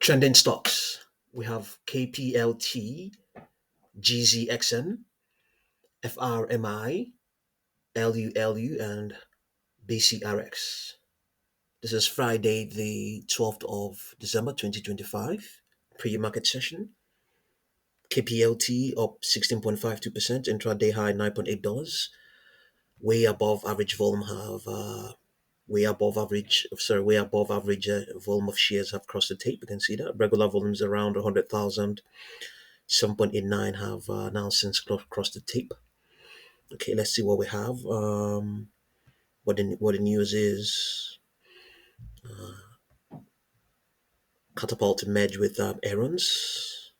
Trending stocks. We have KPLT, JZXN, FRMI, LULU, and BCRX. This is Friday, the 12th of December 2025, pre-market session. KPLT up 16.52%, intraday high $9.8, way above average volume way above average volume of shares have crossed the tape. You can see that regular volumes around 100,000. 7.89 have now since crossed the tape. Okay, let's see what we have. What the news is. Katapult to merge with Aaron's.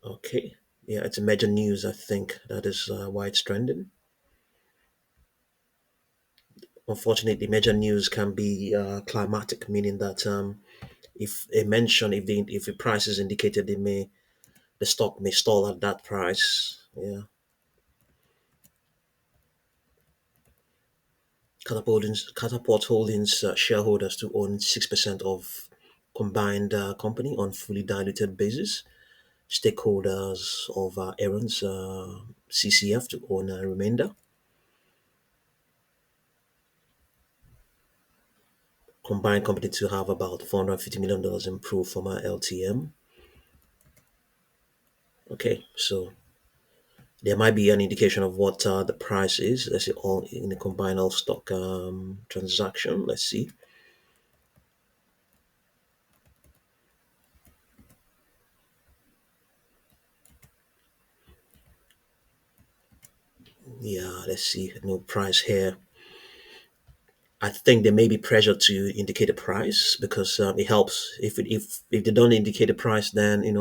Okay, yeah, it's a major news. I think that is why it's trending. Unfortunately, major news can be climatic, meaning that if the price is indicated, the stock may stall at that price. Yeah. Catapult Holdings shareholders to own 6% of combined company on fully diluted basis. Stakeholders of Aaron's CCF to own a remainder. Combined company to have about $450 million in pro forma LTM. Okay, so there might be an indication of what the price is. Let's see, all in the combined all stock transaction. Let's see. Yeah, let's see. No price here. I think there may be pressure to indicate a price because it helps. If they don't indicate a price, then it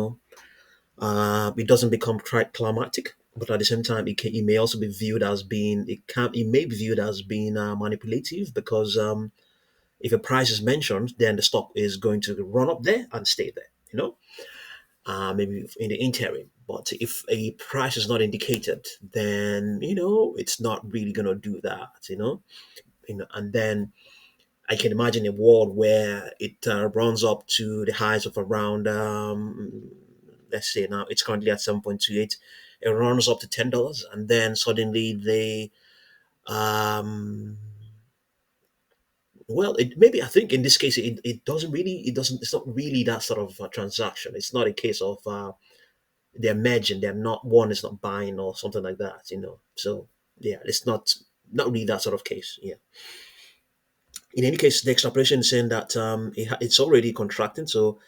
doesn't become climatic. But at the same time, it may also be viewed as being it may be viewed as being manipulative because if a price is mentioned, then the stock is going to run up there and stay there. Maybe in the interim. But if a price is not indicated, then it's not really going to do that. And then I can imagine a world where it runs up to the highs of around, let's say now it's currently at 7.28. It runs up to $10, and then suddenly um, it maybe I think in this case it's not really that sort of transaction. It's not a case of they're merging, they're not one is not buying or something like that. So yeah, it's not really that sort of case. Yeah. In any case, the extrapolation is saying that it's already contracting, so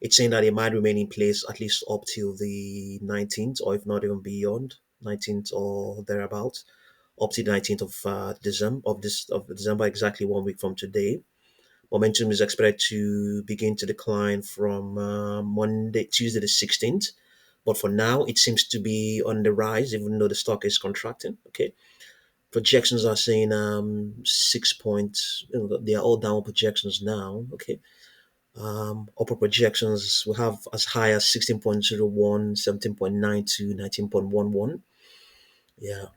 it's saying that it might remain in place at least up till the 19th, or if not even beyond 19th or thereabouts, up to the 19th of December, exactly 1 week from today. Momentum is expected to begin to decline from Tuesday the 16th, but for now it seems to be on the rise, even though the stock is contracting. Okay. Projections are saying 6 points. They are all down projections now. Okay. Upper projections we have as high as 16.01, 17.92, 19.11. Yeah.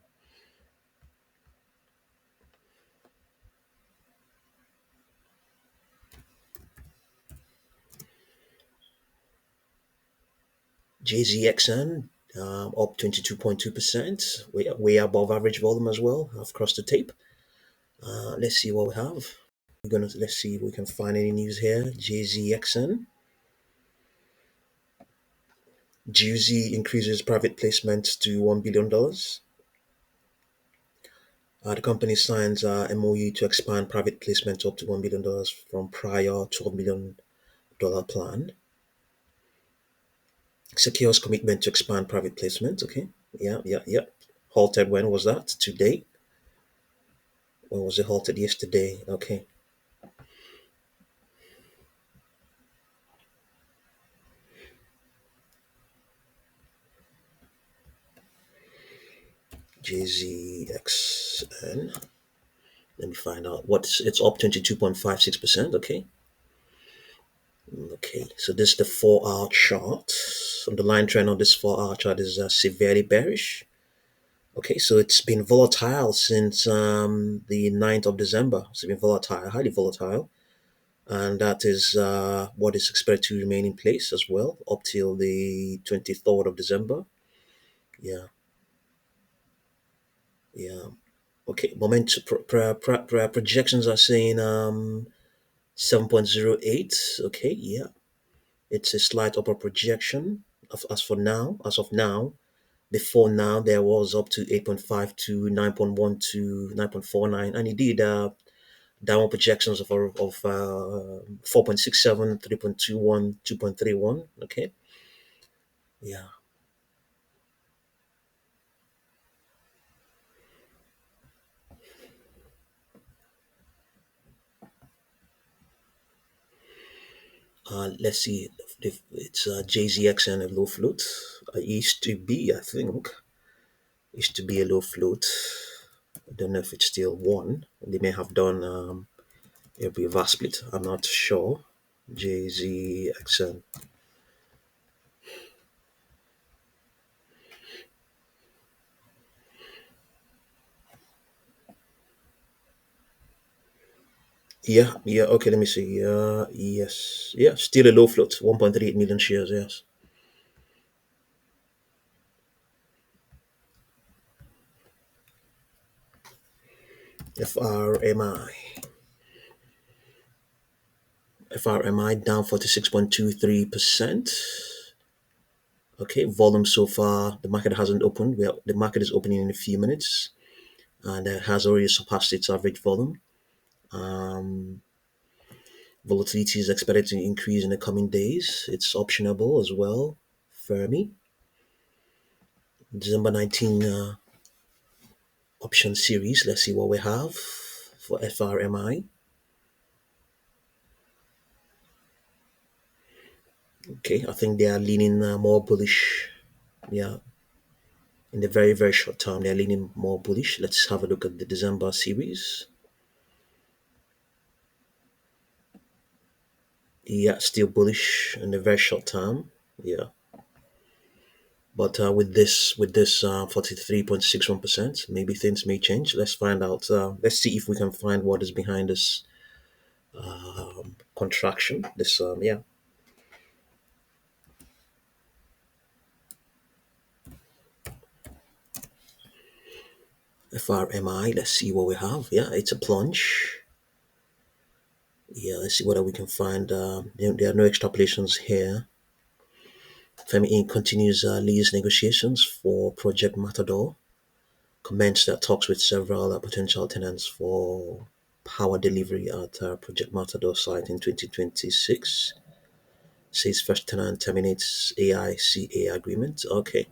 JZXN up 22.2%, way above average volume as well. I've crossed the tape. Let's see what we have. Let's see if we can find any news here. JZXN. Juicy increases private placement to $1 billion. The company signs MOU to expand private placement up to $1 billion from prior $12 million plan. Secures commitment to expand private placement. Okay. Yeah, yeah, yeah. Halted when was that? Today? When was it halted? Yesterday. Okay. JZXN. Let me find out it's up 22.56%. Okay. Okay. So this is the 4-hour chart. On the line trend on this 4-hour chart is severely bearish. Okay, so it's been volatile since the 9th of December. It's been volatile, highly volatile. and that is what is expected to remain in place as well up till the 23rd of December. Yeah, yeah. Okay, projections are saying 7.08. Okay, yeah, it's a slight upper projection as of now. Before now, there was up to 8.5 to 9.12, 9.49, and indeed, downward projections of 4.67, 3.21, 2.31. Okay, yeah. Let's see if it's JZXN a low float. It used to be, I think, used to be a low float. I don't know if it's still one. They may have done a reverse split. I'm not sure. JZXN. Yeah, yeah. Okay, let me see. Yes, yeah, still a low float. 1.38 million shares. Yes. FRMI. FRMI down 46.23%. Okay, volume so far. The market hasn't opened. The market is opening in a few minutes, and it has already surpassed its average volume. Um, Volatility is expected to increase in the coming days. It's optionable as well. Fermi, December 19 option series. Let's see what we have for FRMI. Okay, I think they are leaning more bullish. Yeah, in the very, very short term, they're leaning more bullish. Let's have a look at the December series. Yeah, still bullish in the very short term. Yeah, but with this 43.61%, maybe things may change. Let's find out. Let's see if we can find what is behind this contraction. This yeah, FRMI. Let's see what we have. Yeah, it's a plunge. Yeah, let's see whether we can find. There are no extrapolations here. Fermi Inc. continues lease negotiations for Project Matador. Commenced talks with several potential tenants for power delivery at Project Matador site in 2026. Says first tenant terminates AICA agreement. Okay,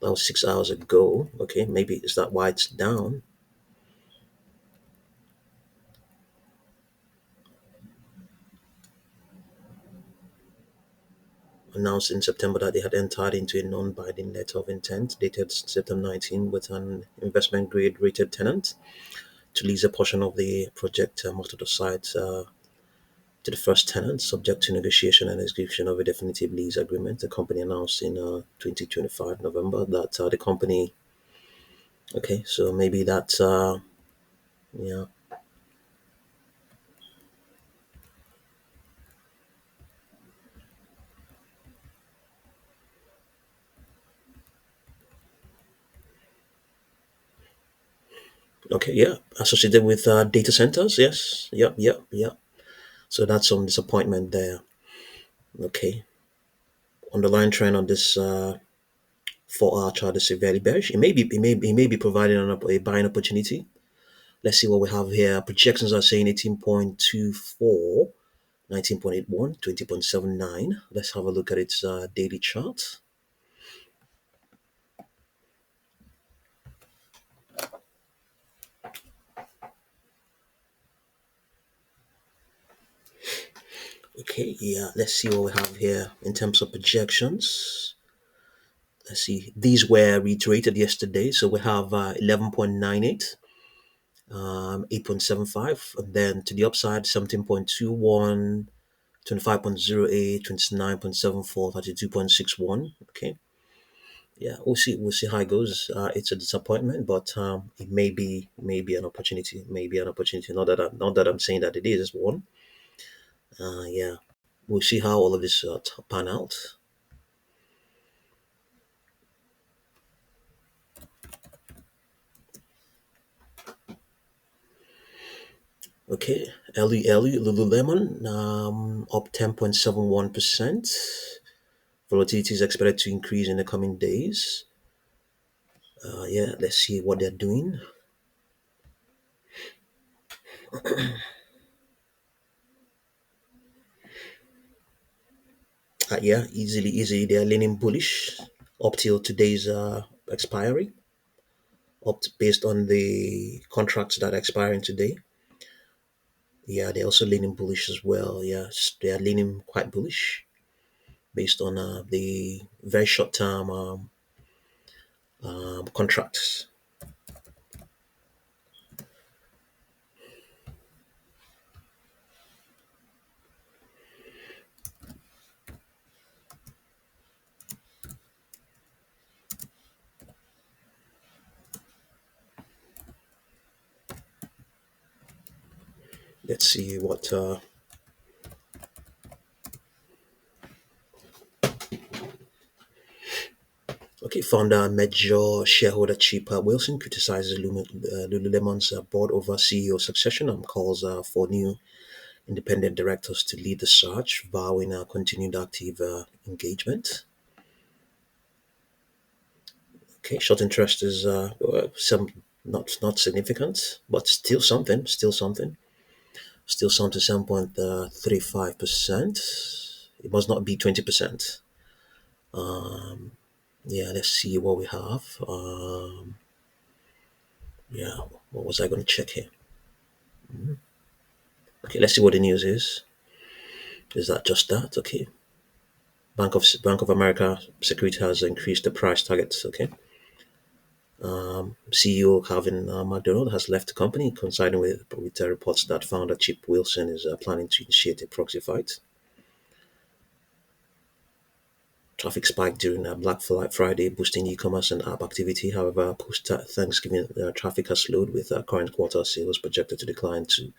that was 6 hours ago. Okay, maybe is that why it's down? Announced in September that they had entered into a non-binding letter of intent dated September 19 with an investment grade rated tenant to lease a portion of the project Matador site to the first tenant, subject to negotiation and execution of a definitive lease agreement. The company announced in 2025 November that the company. Okay, so maybe that's yeah. Okay, yeah, associated with data centers. Yes, yep, yep, yep. So that's some disappointment there. Okay, underlying trend on this 4-hour chart is severely bearish. It may be providing a buying opportunity. Let's see what we have here. Projections are saying 18.24, 19.81, 20.79. Let's have a look at its daily chart. Okay, yeah, let's see what we have here in terms of projections. Let's see, these were reiterated yesterday. So we have 11.98, 8.75, and then to the upside 17.21, 25.08, 29.74, 32.61. Okay, yeah, we'll see how it goes. It's a disappointment, but it may be an opportunity, maybe an opportunity. Not that I'm saying that it is one. Yeah, we'll see how all of this pan out. Okay, LU Lululemon up 10.71%. Volatility is expected to increase in the coming days. Yeah, let's see what they're doing. Yeah, easily, they're leaning bullish up till today's expiry, based on the contracts that are expiring today. Yeah, they're also leaning bullish as well. Yes, they are leaning quite bullish based on the very short term contracts. Let's see what. Okay, founder, major shareholder Chip Wilson criticizes Lululemon's board over CEO succession and calls for new independent directors to lead the search, vowing continued active engagement. Okay, short interest is some not significant, but still something, still something. 7.35%. It must not be 20%. Yeah, let's see what we have. Yeah, what was I going to check here? Okay, let's see what the news is. Is that just that? Okay. Bank of America security has increased the price targets. Okay. CEO Calvin McDonald has left the company, coinciding with reports that founder Chip Wilson is planning to initiate a proxy fight. Traffic spiked during Friday, boosting e-commerce and app activity. However, post Thanksgiving traffic has slowed, with current quarter sales projected to decline to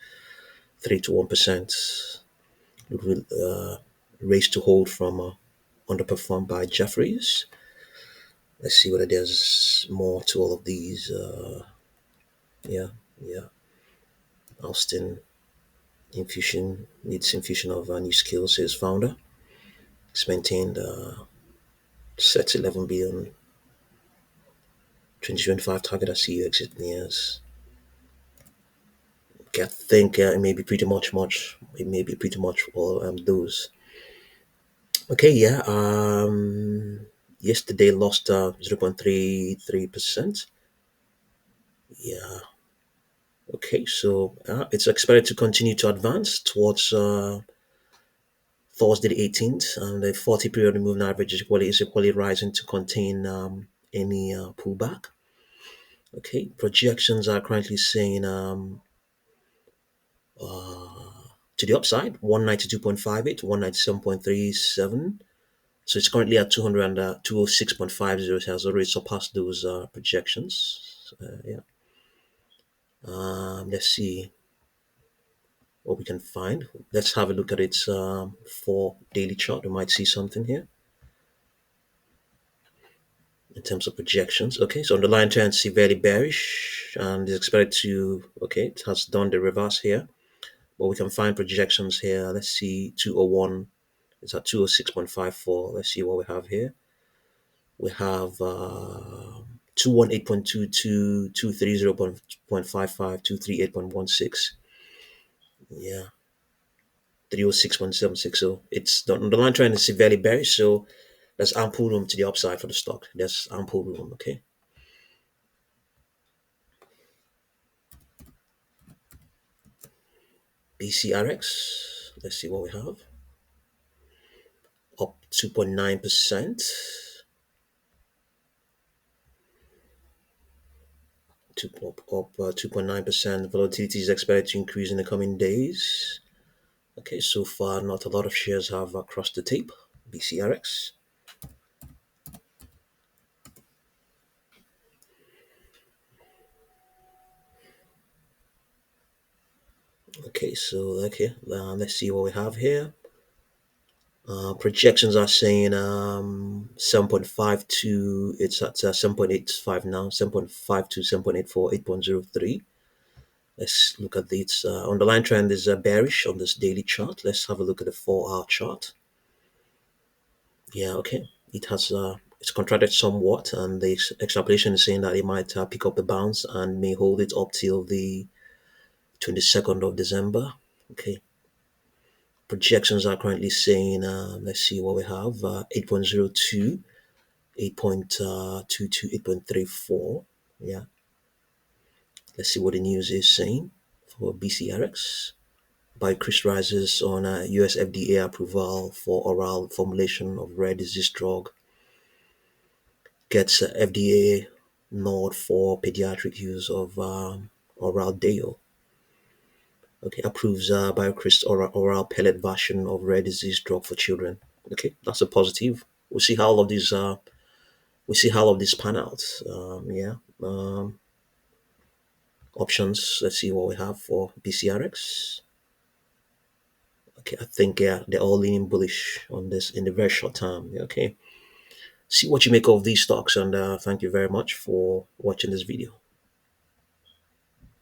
3 to 1%. It will race to hold from underperformed by Jeffries. Let's see whether there's more to all of these. Yeah, yeah. Austin needs infusion of new skills, says founder. It's maintained sets 11 billion 2025 target as CEO exit nears. Okay, I think it may be pretty much all those. Okay, yeah. Yesterday lost 0.33%. Yeah. Okay, so it's expected to continue to advance towards Thursday the 18th, and the 40 period moving average is equally rising to contain any pullback. Okay, projections are currently saying to the upside 192.58, 197.37. So it's currently at 200 and 206.50. It has already surpassed those projections. Yeah. Let's see what we can find. Let's have a look at its 4 daily chart. We might see something here in terms of projections. Okay, so underlying trend severely bearish and is expected to, okay, it has done the reverse here, but we can find projections here. Let's see, 201, it's at 206.54. Let's see what we have here. We have 218.22, 230.55, 238.16. Yeah, 306.76. So it's the underlying trend is severely bearish. So there's ample room to the upside for the stock. There's ample room. Okay. BCRX. Let's see what we have. Up 2.9%. Up 2.9%. Volatility is expected to increase in the coming days. Okay, so far not a lot of shares have crossed the tape. BCRX. Okay, so let's see what we have here. Projections are saying 7.52. It's at 7.85 now. 7.52, 7.84, 8.03. Let's look at this. Underlying trend is bearish on this daily chart. Let's have a look at the 4-hour chart. Yeah, okay. It's contracted somewhat, and the extrapolation is saying that it might pick up the bounce and may hold it up till the 22nd of December. Okay. Projections are currently saying, let's see what we have, 8.02, 8.22, 8.34. Yeah. Let's see what the news is saying for BCRX. Biocrist rises on US FDA approval for oral formulation of rare disease drug. Gets FDA nod for pediatric use of oral Deo. Okay, approves Biocrist oral pellet version of rare disease drug for children. Okay, that's a positive. We'll see how all of these pan out. Yeah. Options. Let's see what we have for BCRX. Okay, I think they're all leaning bullish on this in the very short term. Okay, see what you make of these stocks, and thank you very much for watching this video.